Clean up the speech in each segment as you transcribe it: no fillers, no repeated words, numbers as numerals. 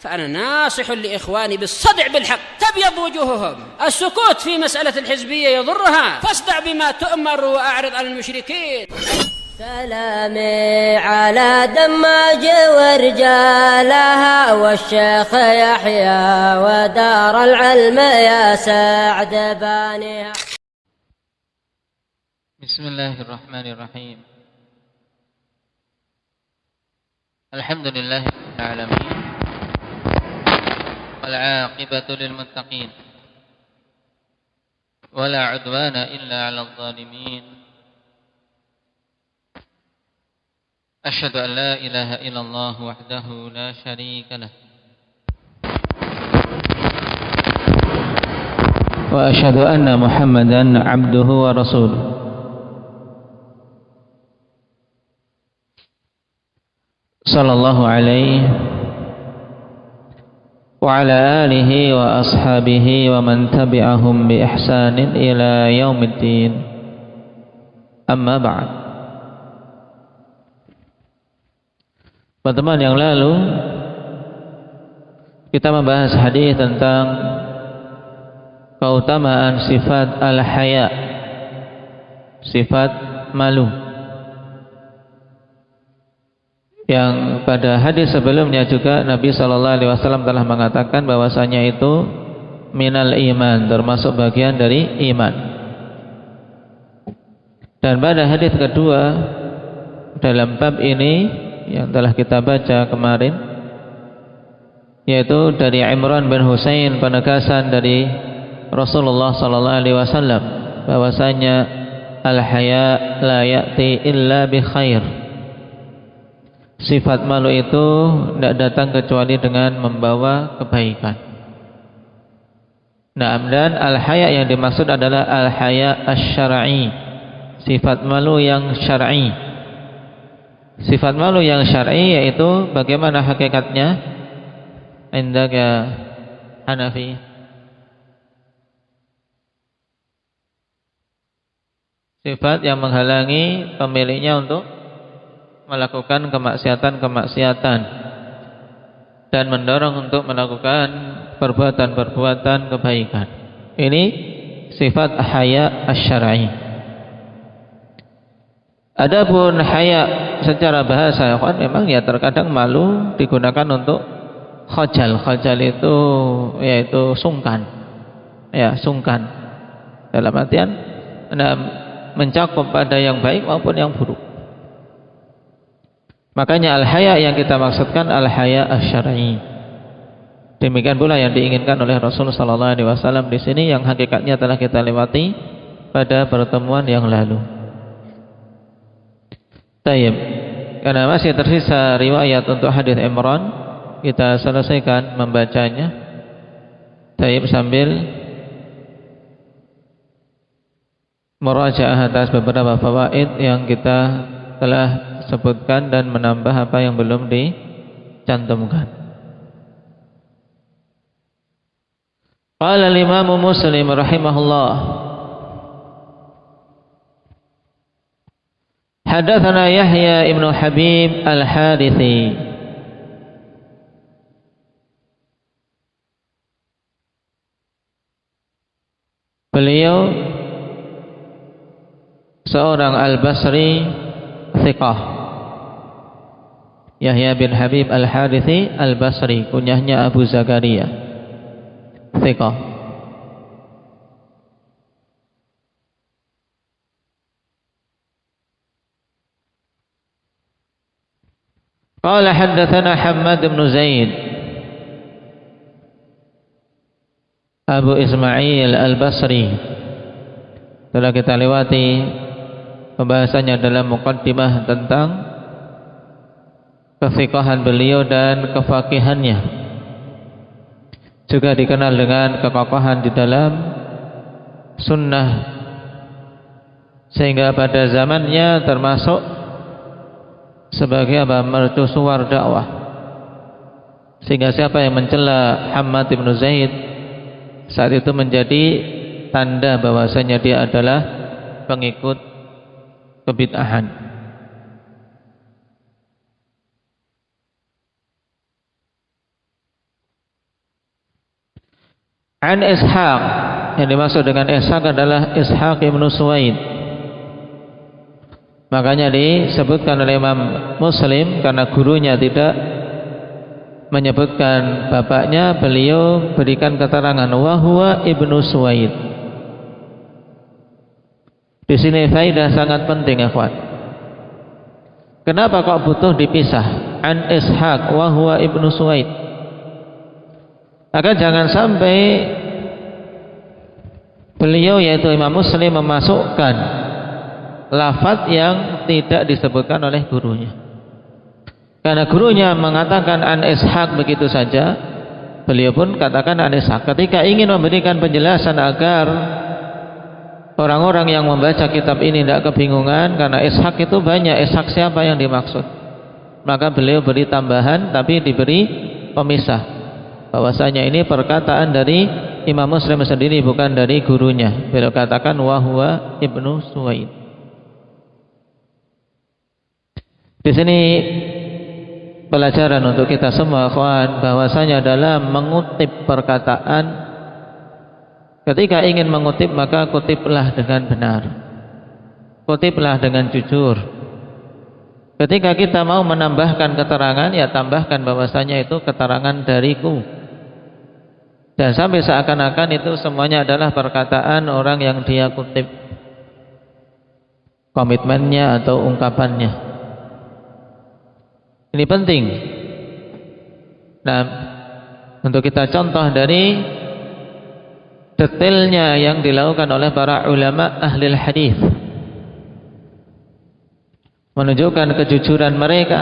فأنا ناصح لإخواني بالصدع بالحق تبيض وجوههم. السكوت في مسألة الحزبية يضرها، فاصدع بما تؤمر وأعرض عن المشركين. سلامي على دماج ورجالها والشيخ يحيى ودار العلم يا سعد بانيها. بسم الله الرحمن الرحيم. الحمد لله رب العالمين والعاقبة للمتقين ولا عدوان إلا على الظالمين. أشهد أن لا إله إلا الله وحده لا شريك له وأشهد أن محمدا عبده ورسوله. صلى الله عليه وعلى آله وأصحابه ومن تبعهم بإحسان إلى يوم الدين. أما بعد. Pertemuan yang lalu kita membahas hadis tentang keutamaan sifat al-haya, sifat malu, yang pada hadis sebelumnya juga Nabi SAW telah mengatakan bahwasanya itu minal iman, termasuk bagian dari iman. Dan pada hadis kedua dalam bab ini yang telah kita baca kemarin, yaitu dari Imran bin Husain, penegasan dari Rasulullah SAW bahwasanya al-haya la ya'ti illa bi khair. Sifat malu itu tidak datang kecuali dengan membawa kebaikan. Nah, dan al-haya yang dimaksud adalah al-haya asy-syar'i, sifat malu yang syar'i. Sifat malu yang syar'i yaitu bagaimana hakikatnya? Indaka Hanafi. Sifat yang menghalangi pemiliknya untuk melakukan kemaksiatan-kemaksiatan dan mendorong untuk melakukan perbuatan-perbuatan kebaikan. Ini sifat haya asy-syar'i. Adapun haya secara bahasa kan memang ya terkadang malu digunakan untuk khajal. Khajal itu yaitu sungkan. Ya, sungkan. Dalam artian mencakup pada yang baik maupun yang buruk. Makanya al-haya yang kita maksudkan al-haya asy-syar'i. Demikian pula yang diinginkan oleh Rasulullah SAW di sini, yang hakikatnya telah kita lewati pada pertemuan yang lalu. Tayyib. Karena masih tersisa riwayat untuk hadis Imran, kita selesaikan membacanya. Tayyib, sambil murajaah atas beberapa fawaid yang kita telah sebutkan dan menambah apa yang belum dicantumkan. Qala al-Imam Muslim rahimahullah, hadatsana Yahya ibnu Habib al-Harithi beliau seorang al-Basri thiqah. Yahya bin Habib al-Harithi al-Basri, kunyahnya Abu Zakaria, thiqah. Qala haddatsana Hammad bin Zaid Abu Ismail al-Basri. Telah kita lewati pembahasannya dalam muqaddimah tentang kefiqahan beliau dan kefaqihannya. Juga dikenal dengan kekokohan di dalam sunnah, sehingga pada zamannya termasuk sebagai mercusuar dakwah. Sehingga siapa yang mencela Hammad bin Zaid saat itu menjadi tanda bahwasanya dia adalah pengikut kebid'ahan. An Ishaq, yang dimaksud dengan Ishaq adalah Ishaq ibn Suwaid. Makanya disebutkan oleh Imam Muslim karena gurunya tidak menyebutkan bapaknya, beliau berikan keterangan wa huwa ibnu Suwaid. Di sini faedah sangat penting, ikhwan. Kenapa kok butuh dipisah? An Ishaq wa huwa ibnu Suwaid. Agar jangan sampai beliau yaitu Imam Muslim memasukkan lafaz yang tidak disebutkan oleh gurunya. Karena gurunya mengatakan an Ishaq begitu saja, beliau pun katakan an Ishaq. Ketika ingin memberikan penjelasan agar orang-orang yang membaca kitab ini tidak kebingungan, karena Ishaq itu banyak, Ishaq siapa yang dimaksud, maka beliau beri tambahan tapi diberi pemisah bahwasanya ini perkataan dari Imam Muslim sendiri, bukan dari gurunya. Beliau katakan wa huwa ibnu Suwaid. Di sini pelajaran untuk kita semua, kawan, bahwasanya dalam mengutip perkataan, ketika ingin mengutip maka kutiplah dengan benar, kutiplah dengan jujur. Ketika kita mau menambahkan keterangan, ya tambahkan bahwasanya itu keterangan dariku. Dan sampai seakan-akan itu semuanya adalah perkataan orang yang dia kutip, komitmennya atau ungkapannya. Ini penting. Nah, untuk kita contoh dari detailnya yang dilakukan oleh para ulama ahli hadis, menunjukkan kejujuran mereka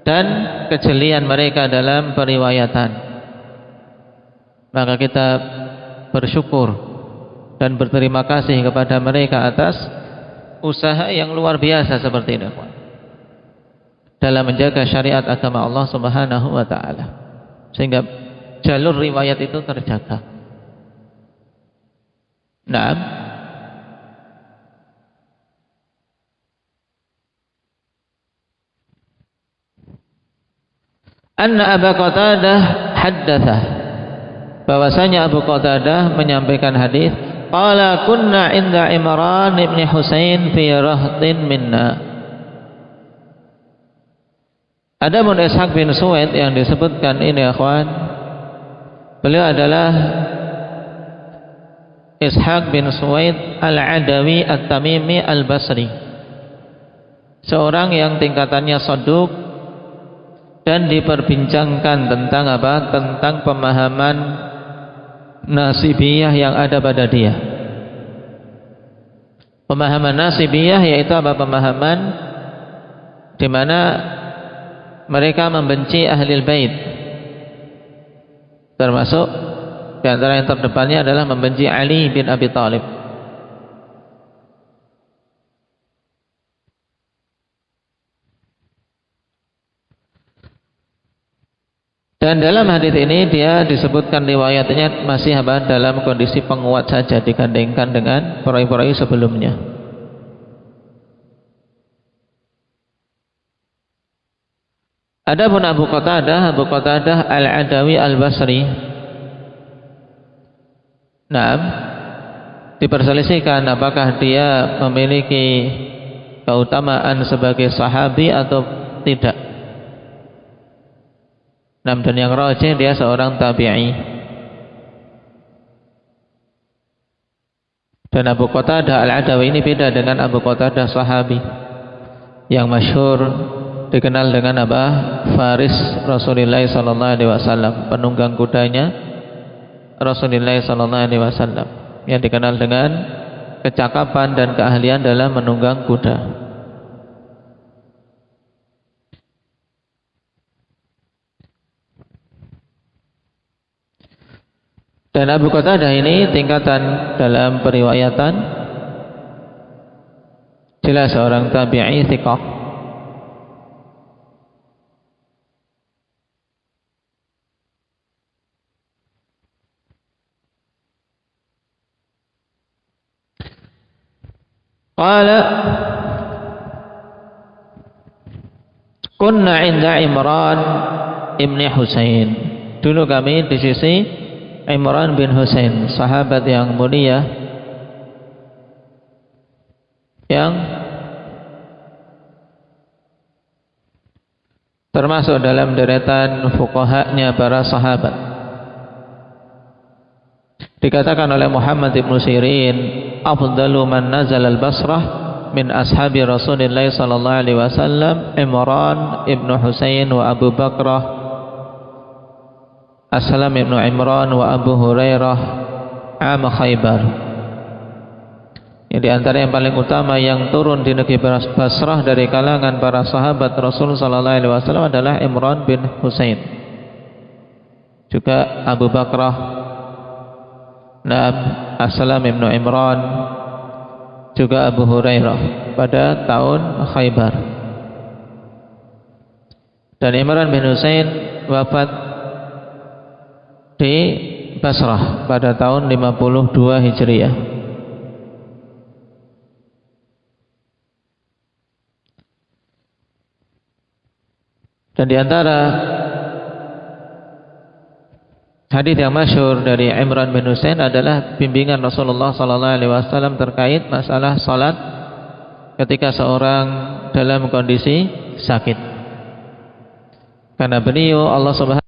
dan kejelian mereka dalam periwayatan. Maka kita bersyukur dan berterima kasih kepada mereka atas usaha yang luar biasa seperti ini dalam menjaga syariat agama Allah Subhanahu wa taala, sehingga jalur riwayat itu terjaga. Naam. Anna Abu Qatadah haddatha, bahwasanya Abu Qatadah menyampaikan hadis, qala kunna inda Imran ibn Husain fi rahtin minna. Adapun Ishaq bin Suwaid yang disebutkan ini, akhwan, beliau adalah Ishaq bin Suwaid al-Adawi at-Tamimi al-Basri, seorang yang tingkatannya saduq dan diperbincangkan tentang apa? Tentang pemahaman nasibiyah yang ada pada dia. Pemahaman nasibiyah yaitu apa? Pemahaman di mana mereka membenci ahlul bait, termasuk di antara yang terdepannya adalah membenci Ali bin Abi Thalib. Dan dalam hadis ini dia disebutkan riwayatnya masih apa? Dalam kondisi penguat saja dibandingkan dengan perawi-perawi sebelumnya. Adapun Abu Qatadah al-Adawi al-Basri, nah, diperselisihkan apakah dia memiliki keutamaan sebagai sahabi atau tidak. Nah, dan yang rajih dia seorang tabi'i. Dan Abu Qatadah al-Adawi ini beda dengan Abu Qatadah sahabi yang masyhur dikenal dengan apa? Faris Rasulullah sallallahu alaihi wasallam, penunggang kudanya Rasulullah sallallahu alaihi wasallam, yang dikenal dengan kecakapan dan keahlian dalam menunggang kuda. Dan Abu Qatadah ini tingkatan dalam periwayatan jelas seorang tabi'i thiqah. Qala kunna inda Imran ibn Husain, dulu kami di sisi Imran bin Husain, sahabat yang mulia yang termasuk dalam deretan fuqahanya para sahabat. Dikatakan oleh Muhammad ibn Sirin, afdalu man nazal al-Basrah min ashabi Rasulillah sallallahu alaihi wasallam Imran ibn Husain wa Abu Bakrah Aslam ibn Imran wa Abu Hurairah am Khaybar. Yang di antara yang paling utama yang turun di negeri Basrah dari kalangan para sahabat Rasul sallallahu alaihi wasallam adalah Imran bin Husain, juga Abu Bakrah, Aslam ibn Imran, juga Abu Hurairah pada tahun Khaybar. Dan Imran bin Husain wafat di Basrah pada tahun 52 Hijriah. Dan di antara hadis yang masyhur dari Imran bin Husain adalah bimbingan Rasulullah sallallahu alaihi wasallam terkait masalah salat ketika seorang dalam kondisi sakit. Karena beliau Allah Subhanahu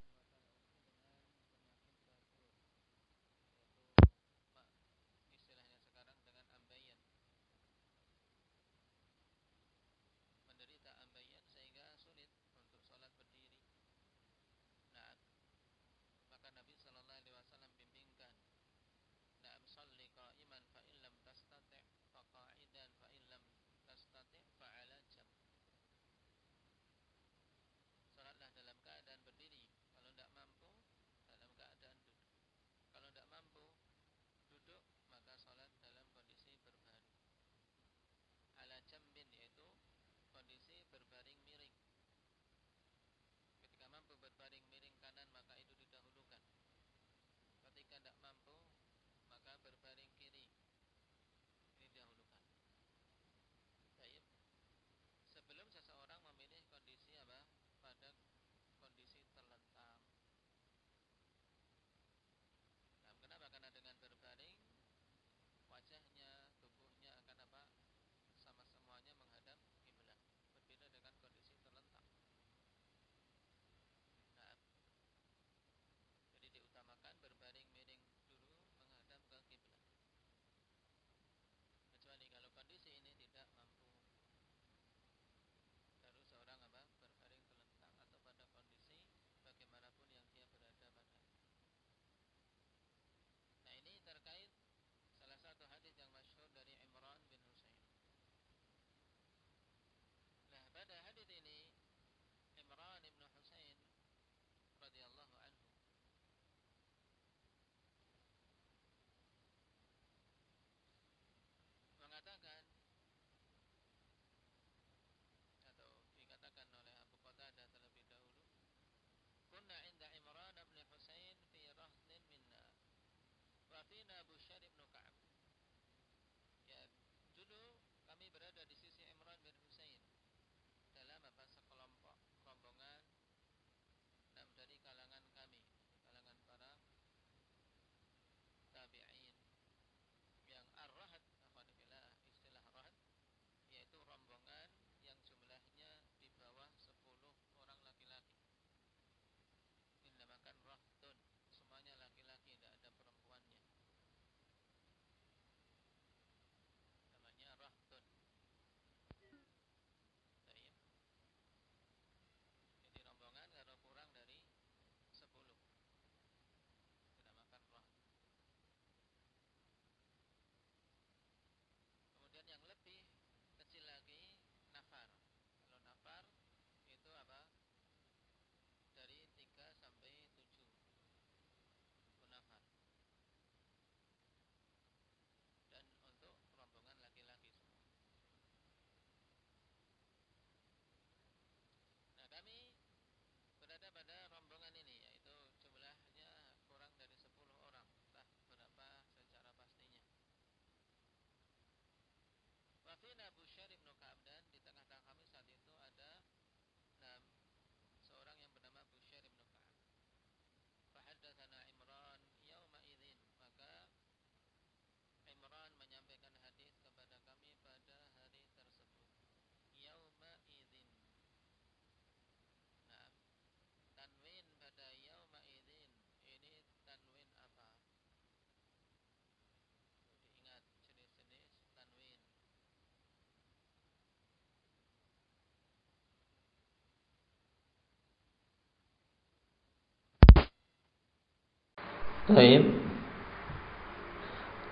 Baik.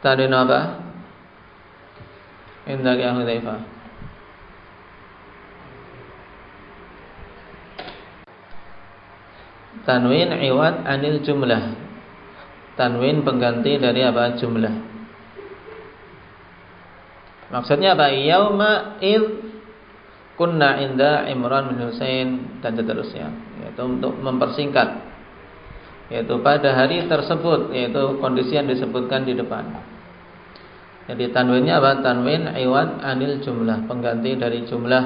Tanwin apa? Indah ya Hudzaifah. Tanwin iwad anil jumlah. Tanwin pengganti dari apa? Jumlah. Maksudnya apa? Yauma id kunna inda Imran bin Husain dan seterusnya. Yaitu untuk mempersingkat. Yaitu pada hari tersebut, yaitu kondisi yang disebutkan di depan. Jadi tanwinnya apa? Tanwin iwad anil jumlah, pengganti dari jumlah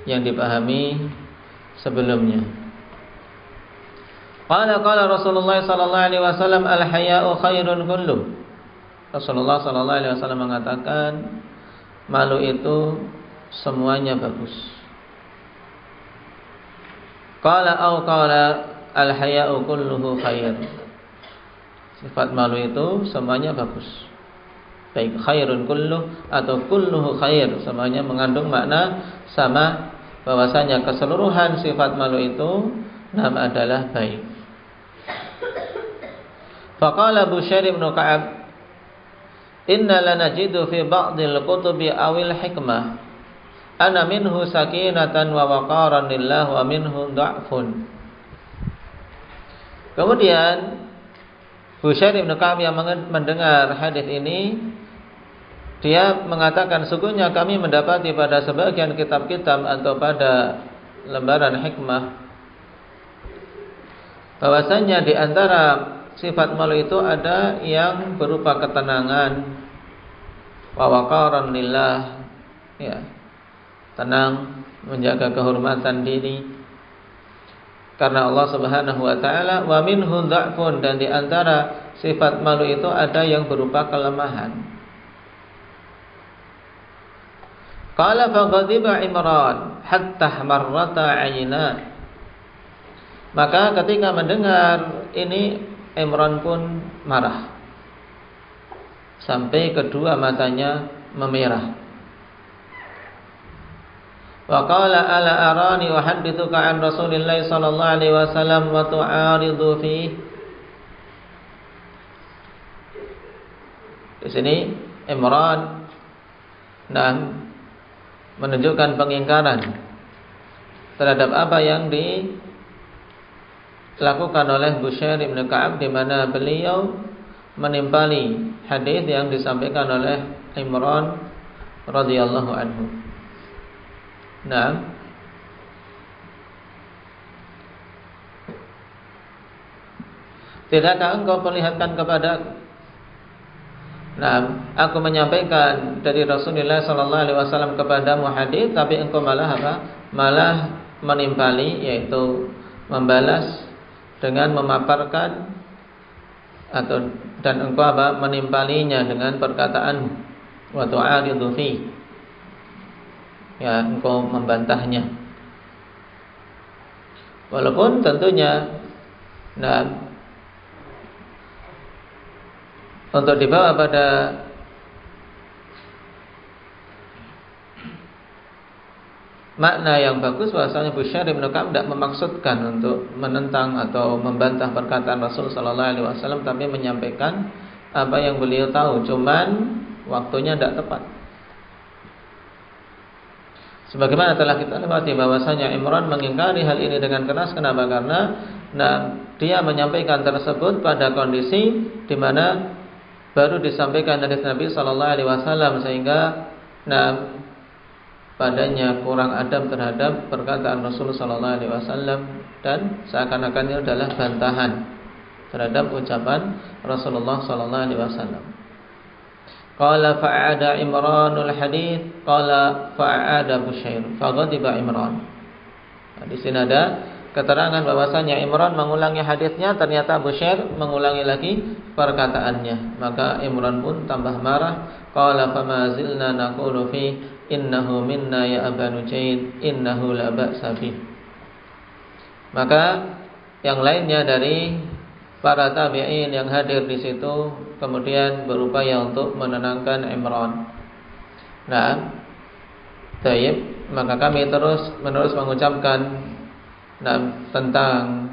yang dipahami sebelumnya. Qala Rasulullah sallallahu alaihi wasallam al-haya'u khairun kullu. Rasulullah sallallahu alaihi wasallam mengatakan malu itu semuanya bagus. Qala al-haya'u kulluhu khair. Sifat malu itu semuanya bagus. Baik khairun kulluh atau kulluhu khair, semuanya mengandung makna sama, bahwasanya keseluruhan sifat malu itu nama adalah baik. Faqala Bushair bin Ka'ab, inna lanajidu fi ba'dil kutubi awil hikmah ana minhu sakinatan wa waqaran lillah wa minhu dha'fun. Kemudian Bushair bin Ka'ab yang mendengar hadis ini, dia mengatakan, sungguhnya kami mendapati pada sebagian kitab-kitab atau pada lembaran hikmah bahwasanya di antara sifat malu itu ada yang berupa ketenangan, wa waqaran lillah, ya, tenang, menjaga kehormatan diri karena Allah Subhanahu wa taala, wa minhu dha'fun, dan di antara sifat malu itu ada yang berupa kelemahan. Qala faghadiba Imran hatta marrata 'ayna. Maka ketika mendengar ini Imran pun marah sampai kedua matanya memerah. Wa qala ala arani uhaddithuka an Rasulillah sallallahu alaihi wasallam wa tu'aridu fi. Di sini Imran menunjukkan pengingkaran terhadap apa yang dilakukan oleh Bushair bin Ka'ab, di mana beliau menimpali hadis yang disampaikan oleh Imran radhiyallahu anhu. Nah, tidakkah engkau perlihatkan kepada aku menyampaikan dari Rasulullah sallallahu alaihi wasallam kepadamu hadis, tapi engkau malah apa? Malah menimpali, yaitu membalas dengan memaparkan dan engkau apa? Menimpalinya dengan perkataanmu. Wa tu'aridu fi. Ya, engkau membantahnya. Walaupun tentunya untuk dibawa pada makna yang bagus, bahwasanya Bushair bin Ka'ab tidak memaksudkan untuk menentang atau membantah perkataan Rasul sallallahu alaihi wasallam, tapi menyampaikan apa yang beliau tahu, cuman waktunya tidak tepat. Sebagaimana telah kita lewati bahwasanya Imran mengingkari hal ini dengan keras. Kenapa? Karena dia menyampaikan tersebut pada kondisi di mana baru disampaikan dari Nabi sallallahu alaihi wasallam, sehingga padanya kurang adab terhadap perkataan Rasul sallallahu alaihi wasallam, dan seakan-akan ini adalah bantahan terhadap ucapan Rasulullah sallallahu alaihi wasallam. Qala fa'ada Imranul hadits, qala fa'ada Bushair, faghadiba Imran. Di sini ada keterangan bahwasanya Imran mengulangi hadisnya, ternyata Bushair mengulangi lagi perkataannya. Maka Imran pun tambah marah. Qala fama zilna naqulu fi innahu minna ya Aba Nujaid innahu la ba'sa bih. Maka yang lainnya dari para tabi'in yang hadir di situ kemudian berupaya untuk menenangkan Imran. Maka kami terus menerus mengucapkan tentang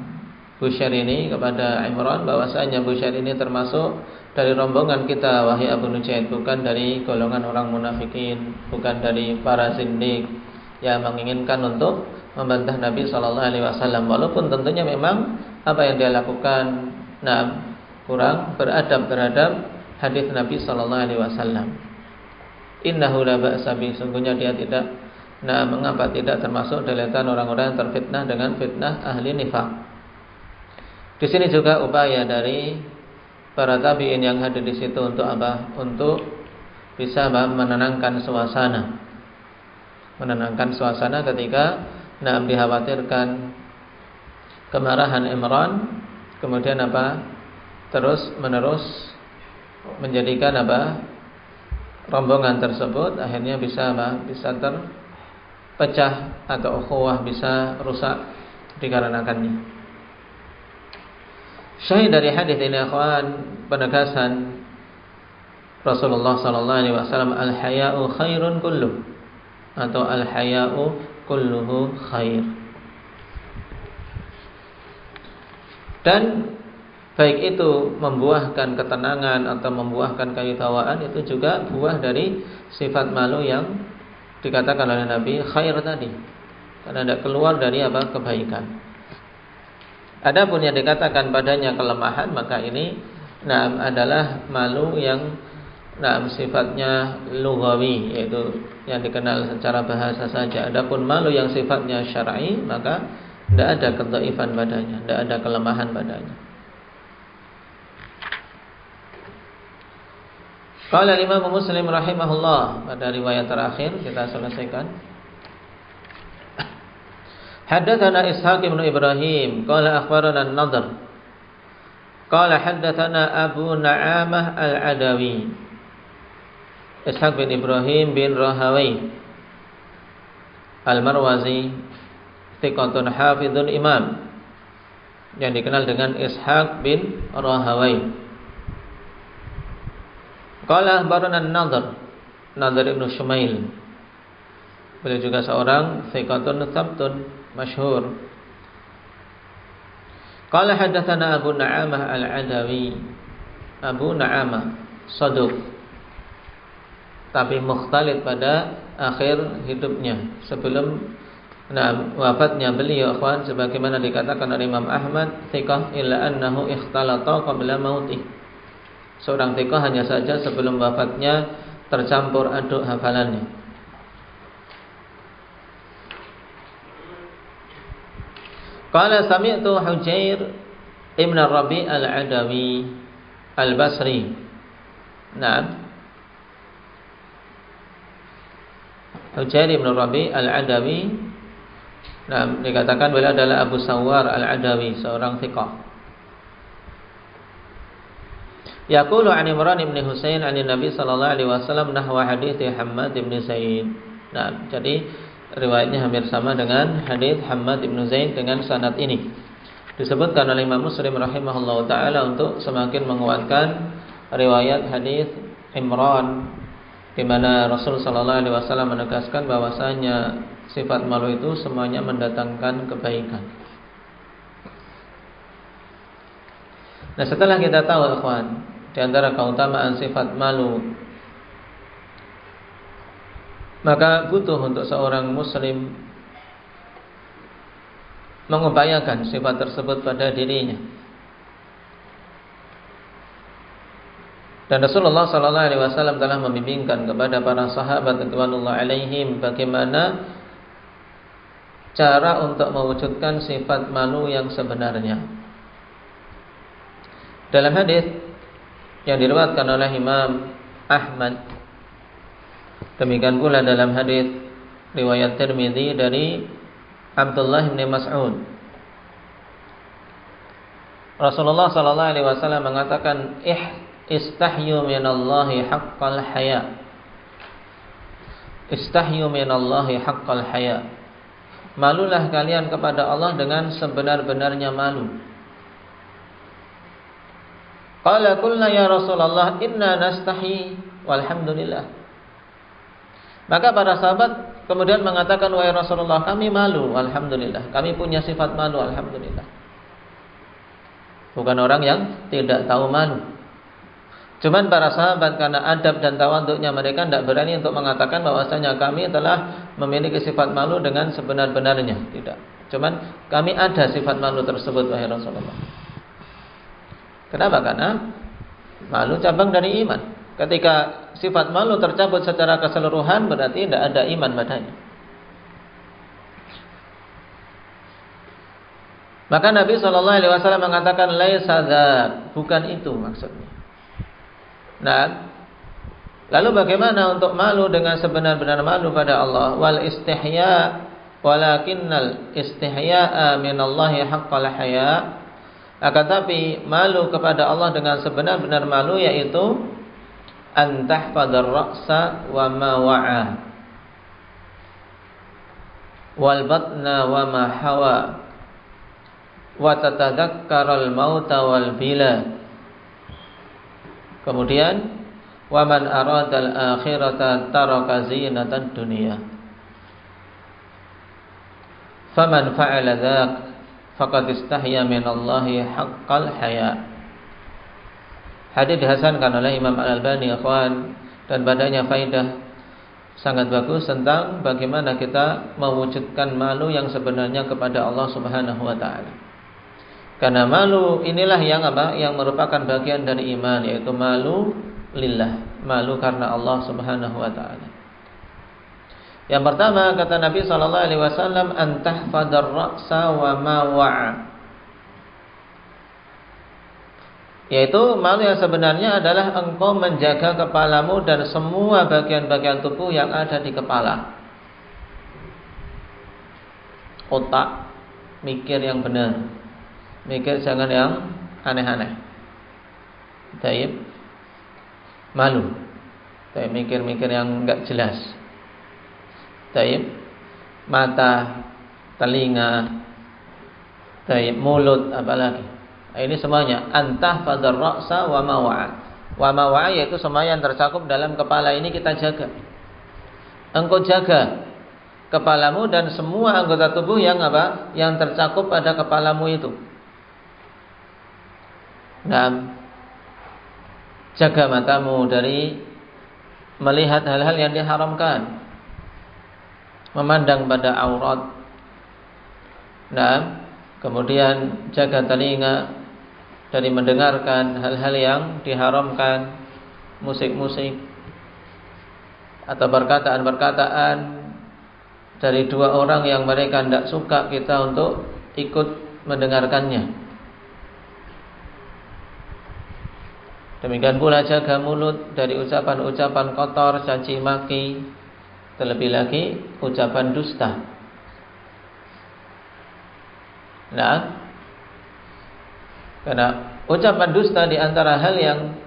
Bushair ini kepada Imran bahwasanya Bushair ini termasuk dari rombongan kita wahai Abu Nujaid, bukan dari golongan orang munafikin, bukan dari para zindik yang menginginkan untuk membantah Nabi sallallahu alaihi wasallam, walaupun tentunya memang apa yang dia lakukan kurang beradab terhadap hadis Nabi sallallahu alaihi wasallam. Innahu la ba'sa bi, sungguhnya dia tidak mengapa tidak termasuk deretan orang-orang yang terfitnah dengan fitnah ahli nifaq. Di sini juga upaya dari para tabi'in yang hadir di situ untuk apa? Untuk bisa menenangkan suasana. Menenangkan suasana ketika dikhawatirkan kemarahan Imran, kemudian apa? Terus menerus menjadikan apa? Rombongan tersebut akhirnya bisa apa? Bisa terpecah atau ukhuwah bisa rusak dikarenakannya. Syahid dari hadis ini akhwan, penegasan Rasulullah sallallahu alaihi wasallam, al-haya'u khairun kulluh, atau al-haya'u kulluhu khair. Dan baik itu membuahkan ketenangan atau membuahkan kewibawaan, itu juga buah dari sifat malu yang dikatakan oleh Nabi khair tadi, karena ada keluar dari apa? Kebaikan. Adapun yang dikatakan padanya kelemahan, maka ini adalah malu yang sifatnya lughawi, yaitu yang dikenal secara bahasa saja. Adapun malu yang sifatnya syar'i, maka tidak ada kedhaifan padanya, tidak ada kelemahan padanya. Qala Imam Muslim rahimahullah, pada riwayat terakhir kita selesaikan. Haddatsana Ishaq bin Ibrahim qala akhbarana An-Nadhr qala haddatsana Abu Na'amah Al-Adawi. Ishaq bin Ibrahim bin Rahawai Al-Marwazi, thiqatun hafizun imam, yang dikenal dengan Ishaq bin Rahawai. Qala akhbarana An-Nadhr, Nadhr ibn Shumail, beliau juga seorang thiqatun thabtun masyhur. Qala hadatsana Abu Na'amah Al-Adawi. Abu Na'amah saduq, tapi mukhtalid pada akhir hidupnya, sebelum wafatnya beliau akhwan, sebagaimana dikatakan oleh Imam Ahmad, thiqah illa annahu ikhtalata qabla mautih. Seorang thiqah hanya saja sebelum wafatnya tercampur aduk hafalannya. Qala sami'tu Hujair ibn Rabi' al-Adawi al-Basri. Hujair ibn Rabi' al-Adawi, dikatakan beliau adalah Abu Sawwar al-Adawi, seorang thiqah. Yaqulu an Imran ibn Husain an Nabi sallallahu alaihi wasallam nahwa hadits Hammad ibn Zaid. Jadi riwayatnya hampir sama dengan hadis Hammad ibn Zaid dengan sanad ini. Disebutkan oleh Imam Muslim rahimahullah taala untuk semakin menguatkan riwayat hadis Imran, di mana Rasul sallallahu alaihi wasallam menegaskan bahwasanya sifat malu itu semuanya mendatangkan kebaikan. Nah, setelah kita tahu ikhwan, di antara keutamaan sifat malu, maka butuh untuk seorang muslim mengupayakan sifat tersebut pada dirinya. Dan Rasulullah sallallahu alaihi wasallam telah membimbingkan kepada para sahabat radhiyallahu alaihim bagaimana cara untuk mewujudkan sifat malu yang sebenarnya. Dalam hadis yang diriwayatkan oleh Imam Ahmad, demikian pula dalam hadis riwayat Tirmidzi dari Abdullah bin Mas'ud, Rasulullah sallallahu alaihi wasallam mengatakan, istahyu minallahi haqqal haya. Istahyu minallahi haqqal haya. Malulah kalian kepada Allah dengan sebenar-benarnya malu. Qala qulna ya Rasulullah inna nastahi walhamdulillah. Maka para sahabat kemudian mengatakan, wahai Rasulullah, kami malu, alhamdulillah. Kami punya sifat malu, alhamdulillah. bukan orang yang tidak tahu malu. Cuman para sahabat karena adab dan tawaduknya mereka tidak berani untuk mengatakan bahwasanya kami telah memiliki sifat malu dengan sebenar-benarnya. Tidak. Cuman kami ada sifat malu tersebut wahai Rasulullah. Kenapa? Karena malu cabang dari iman. Ketika sifat malu tercabut secara keseluruhan berarti tidak ada iman padanya. Maka Nabi SAW mengatakan laisa dzak, bukan itu maksudnya. Nah, lalu bagaimana untuk malu dengan sebenar-benar malu pada Allah? Wal istihya walakinnal istihya'a minallahi haqqal haya. Akan tapi malu kepada Allah dengan sebenar-benar malu yaitu an tahfadar ra'sa wa ma wa'a wal batna wa ma hawa wa tatadhakkaral mauta wal bila. Kemudian wa man aradal akhirata taraka zinatan dunya. Faman fa'ala dzak faqad istahya minallahi haqqal haya. Hadis dihasankan oleh Imam Al-Albani ikhwan, dan padanya faidah sangat bagus tentang bagaimana kita mewujudkan malu yang sebenarnya kepada Allah Subhanahu wa taala. Karena malu inilah yang apa? Yang merupakan bagian dari iman, yaitu malu lillah, malu karena Allah Subhanahu wa taala. Yang pertama kata Nabi sallallahu alaihi wasallam an tahfadar ra'sa wa ma wa'a. Yaitu malu yang sebenarnya adalah engkau menjaga kepalamu dan semua bagian-bagian tubuh yang ada di kepala. Otak, mikir yang benar. Mikir jangan yang aneh-aneh. Taib, malu. Taib, mikir-mikir yang enggak jelas. Taib, mata, telinga, taib, mulut, apalagi. Ini semuanya antah fadar ra'sa wa ma wa'a. Wa ma wa'a yaitu semua yang tercakup dalam kepala ini kita jaga. Engkau jaga kepalamu dan semua anggota tubuh yang apa? Yang tercakup pada kepalamu itu. Nah, jaga matamu dari melihat hal-hal yang diharamkan, memandang pada aurat. Nah, kemudian jaga telinga dari mendengarkan hal-hal yang diharamkan, musik-musik atau perkataan-perkataan dari dua orang yang mereka tidak suka kita untuk ikut mendengarkannya. Demikian pula jaga mulut dari ucapan-ucapan kotor, caci maki, terlebih lagi ucapan dusta. Nah, karena ucapan dusta di antara hal yang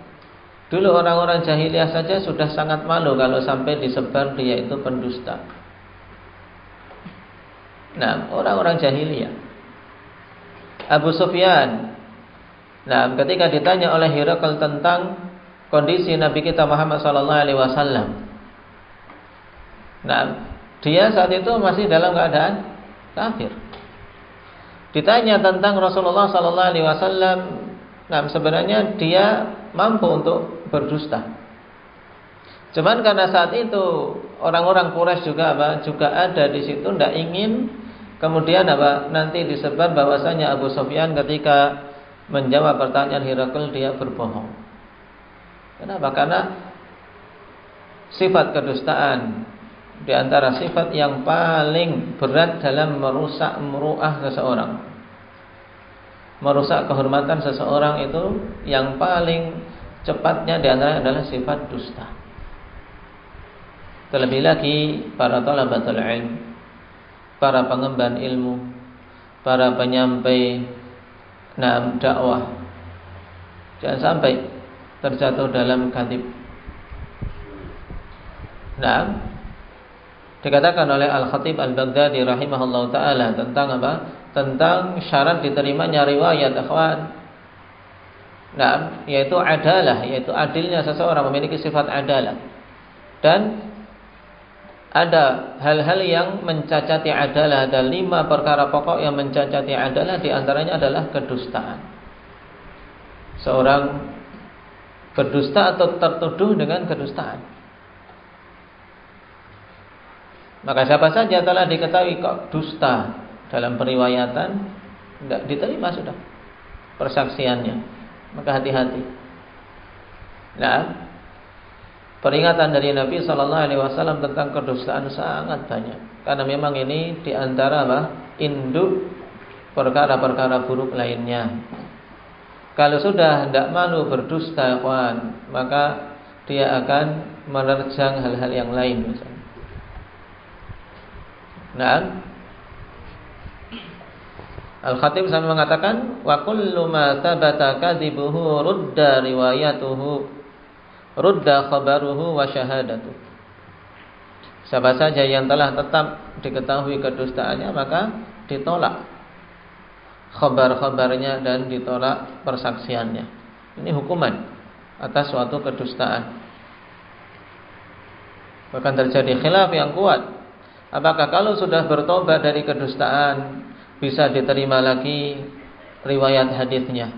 dulu orang-orang jahiliyah saja sudah sangat malu kalau sampai disebar dia itu pendusta. Nah, orang-orang jahiliyah. Abu Sufyan, nah, ketika ditanya oleh Hirakal tentang kondisi Nabi kita Muhammad SAW, nah, dia saat itu masih dalam keadaan kafir. Ditanya tentang Rasulullah SAW, nah, sebenarnya dia mampu untuk berdusta. Cuman karena saat itu orang-orang Quraisy juga ada di situ, tidak ingin kemudian nanti disebar bahwasanya Abu Sufyan ketika menjawab pertanyaan Hirakal dia berbohong. Kenapa? Karena sifat kedustaan di antara sifat yang paling berat dalam merusak muru'ah seseorang, merusak kehormatan seseorang, itu yang paling cepatnya di antara adalah sifat dusta. Terlebih lagi para thalabatul ilm, para pengemban ilmu, para penyampai dakwah, jangan sampai terjatuh dalam kadhib. Nah, dikatakan oleh Al-Khatib Al-Baghdadi rahimahullah ta'ala tentang apa? Tentang syarat diterimanya riwayat, akhwan. Nah, yaitu adalah, yaitu adilnya seseorang, memiliki sifat adalah. Dan ada hal-hal yang mencacati adalah. Ada 5 perkara pokok yang mencacati adalah. Di antaranya adalah kedustaan. seorang berdusta atau tertuduh dengan kedustaan. Maka siapa saja telah diketahui kok dusta dalam periwayatan, tidak diterima sudah persaksiannya. Maka hati-hati. Nah, peringatan dari Nabi SAW tentang kedustaan sangat banyak. Karena memang ini diantara induk perkara-perkara buruk lainnya. Kalau sudah tidak malu berdusta, kawan, maka dia akan menerjang hal-hal yang lain misalnya. Nah, Al-Khatib sampai mengatakan wa kullu ma thabata kadhibuhu rudda riwayatuhu rudda khabaruhu wa syahadatuhu. Siapa saja yang telah tetap diketahui kedustaannya maka ditolak khabar-khabarnya dan ditolak persaksiannya. Ini hukuman atas suatu kedustaan. Bahkan terjadi khilaf yang kuat. Apakah kalau sudah bertobat dari kedustaan bisa diterima lagi riwayat hadisnya?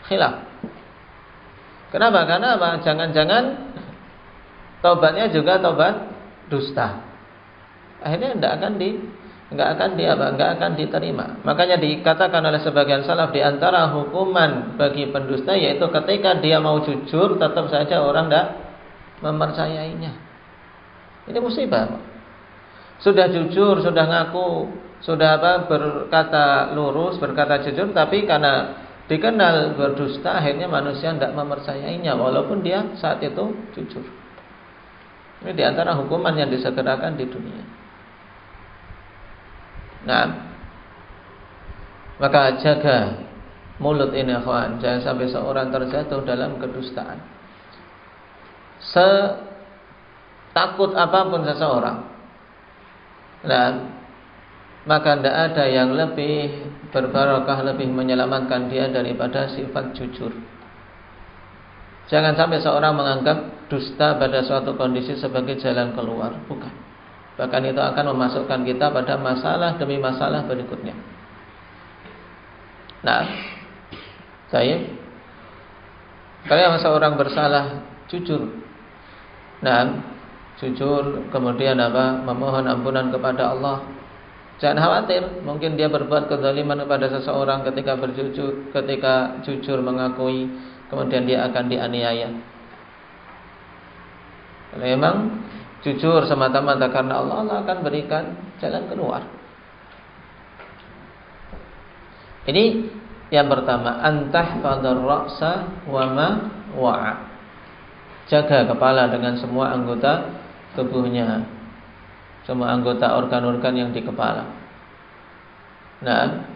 Khilaf. Kenapa? Karena apa? Jangan-jangan tobatnya juga tobat dusta. Akhirnya tidak akan diterima. Makanya dikatakan oleh sebagian salaf di antara hukuman bagi pendusta yaitu ketika dia mau jujur tetap saja orang tidak mempercayainya. Ini musibah. Sudah jujur, sudah ngaku, sudah berkata lurus, berkata jujur, tapi karena dikenal berdusta akhirnya manusia tidak mempercayainya walaupun dia saat itu jujur. Ini di antara hukuman yang disegerakan di dunia. Nah, maka jaga mulut ini, kawan. Jangan sampai seorang terjatuh dalam kedustaan. Setakut apapun seseorang, nah, maka tidak ada yang lebih berbarokah, lebih menyelamatkan dia daripada sifat jujur. Jangan sampai seorang menganggap dusta pada suatu kondisi sebagai jalan keluar. Bukan. Bahkan itu akan memasukkan kita pada masalah demi masalah berikutnya. Nah, kalau seorang bersalah jujur, nah, jujur kemudian memohon ampunan kepada Allah. Jangan khawatir, mungkin dia berbuat kezaliman kepada seseorang ketika jujur mengakui, kemudian dia akan dianiaya. Kalau memang jujur semata-mata karena Allah, Allah akan berikan jalan keluar. Ini yang pertama, antahfadhar ra'sa wa ma wa'a. Jaga kepala dengan semua anggota tubuhnya, semua anggota organ-organ yang di kepala. Nah,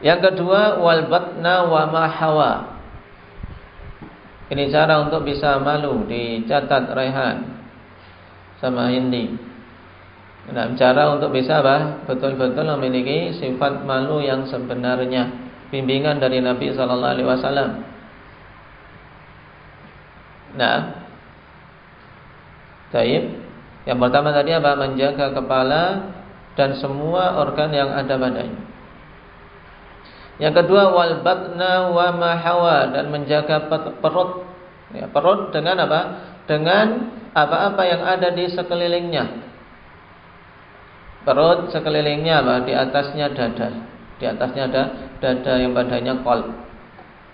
yang kedua, wal batna wa ma hawa. Ini cara untuk bisa malu, dicatat Rehan sama Hindi. Nah, cara untuk bisa betul-betul memiliki sifat malu yang sebenarnya, bimbingan dari Nabi sallallahu alaihi wasallam. Nah, baik. Yang pertama tadi menjaga kepala dan semua organ yang ada padanya. Yang kedua, wal batna wa ma hawa, dan menjaga perut. Ya, perut dengan apa? Dengan apa-apa yang ada di sekelilingnya. Perut sekelilingnya di atasnya dada. Di atasnya ada dada yang padanya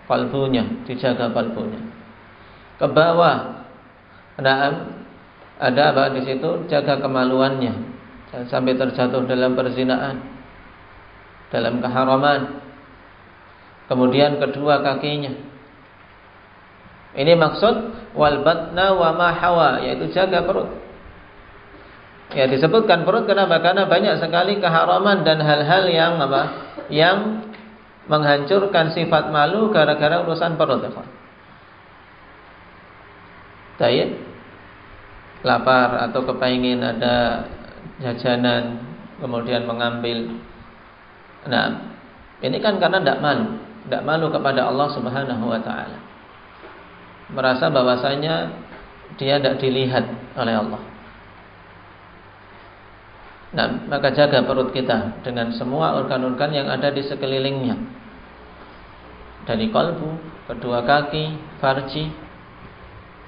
qalbunya, dijaga qalbunya. Ke bawah, nah, ada di situ, jaga kemaluannya, jangan sampai terjatuh dalam perzinaan, dalam keharaman. Kemudian kedua kakinya. Ini maksud wal batna wa ma hawa, yaitu jaga perut. Ya, disebutkan perut kenapa? Karena banyak sekali keharaman dan hal-hal yang yang menghancurkan sifat malu gara-gara urusan perut. Tayyib, lapar atau kepingin ada jajanan kemudian mengambil. Nah, ini kan karena tidak malu kepada Allah Subhanahu wa taala. Merasa bahwasanya dia tidak dilihat oleh Allah. Nah, maka jaga perut kita dengan semua organ-organ yang ada di sekelilingnya. dari kalbu, kedua kaki, farji.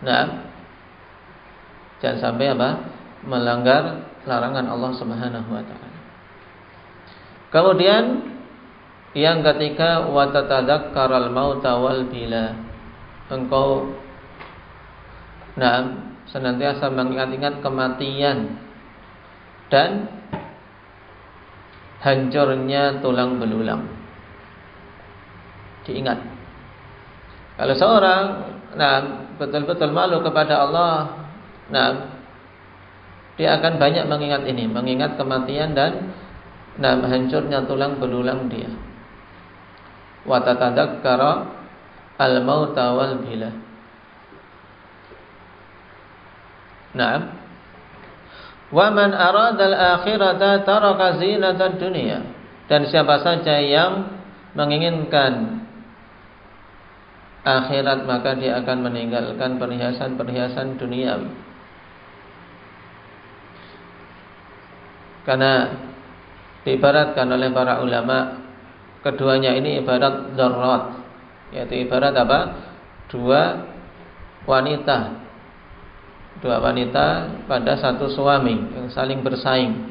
Nah, jangan sampai melanggar larangan Allah Subhanahu wa taala. Kemudian yang ketiga, wa tatadzakkaral mauta wal bila. Engkau senantiasa mengingat-ingat kematian dan hancurnya tulang belulang. Diingat. Kalau seorang betul-betul malu kepada Allah, dia akan banyak mengingat ini, mengingat kematian dan hancurnya tulang belulang dia. Wa tatadzakkara al-mauta wal bila. Naam. Wa man arada al-akhirata taraka zinatad dunya. Dan siapa saja yang menginginkan akhirat, maka dia akan meninggalkan perhiasan-perhiasan duniawi. Karena diibaratkan oleh para ulama, keduanya ini ibarat darrat, yaitu ibarat dua wanita pada satu suami yang saling bersaing.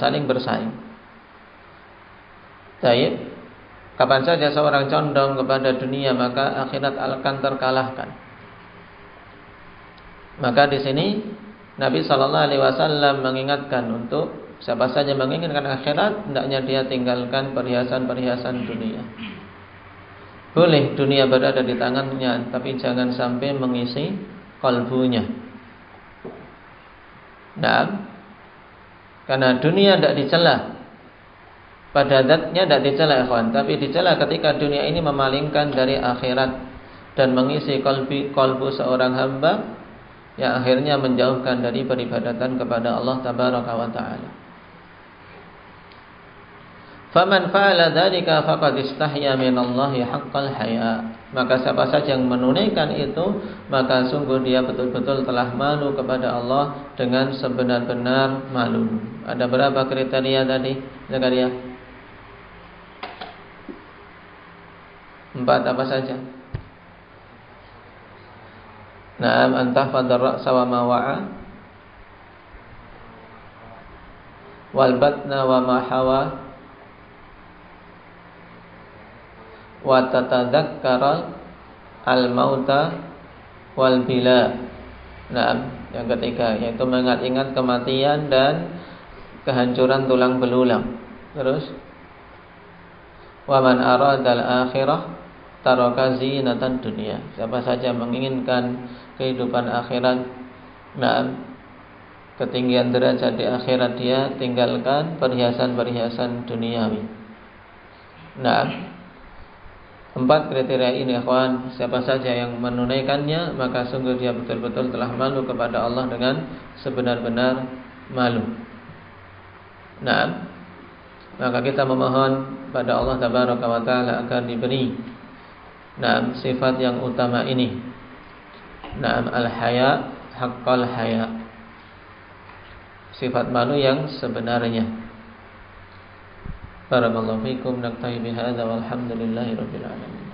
Saling bersaing. Baik. Kapan saja seorang condong kepada dunia, maka akhirat akan terkalahkan. Maka di sini Nabi sallallahu alaihi wasallam mengingatkan untuk siapa saja menginginkan akhirat, hendaknya dia tinggalkan perhiasan-perhiasan dunia. Boleh dunia berada di tangannya, tapi jangan sampai mengisi kalbunya. Karena dunia tidak dicela. Pada zatnya tidak dicela, ikhwan, tapi dicela ketika dunia ini memalingkan dari akhirat dan mengisi kalbu seorang hamba, yang akhirnya menjauhkan dari peribadatan kepada Allah tabaraka wa taala. Faman fa'ala dzalika faqad istahya minallahi haqqal haya. Maka siapa saja yang menunaikan itu, maka sungguh dia betul-betul telah malu kepada Allah dengan sebenar-benar malu. Ada berapa kriteria tadi, Zakaria? 4 apa saja? Naam, antahfadar ra'sa wa ma wa'a, wal batna wa ma hawa, wa tatadzakkara al mauta wal bila. Yang ketiga yaitu mengingat-ingat kematian dan kehancuran tulang belulang. Terus wa man aradal akhirah taraka zinatan dunia. Siapa saja menginginkan kehidupan akhirat, ketinggian derajat di akhirat, dia tinggalkan perhiasan-perhiasan duniawi. 4 kriteria ini, ikhwan, siapa saja yang menunaikannya, maka sungguh dia betul-betul telah malu kepada Allah dengan sebenar-benar malu. Maka kita memohon pada Allah tabaraka wa taala agar diberi sifat yang utama ini. Al-haya, haqqal haya. Sifat malu yang sebenarnya. Barakallahu fikum, naktafi bihadza walhamdulillahi rabbil alamin.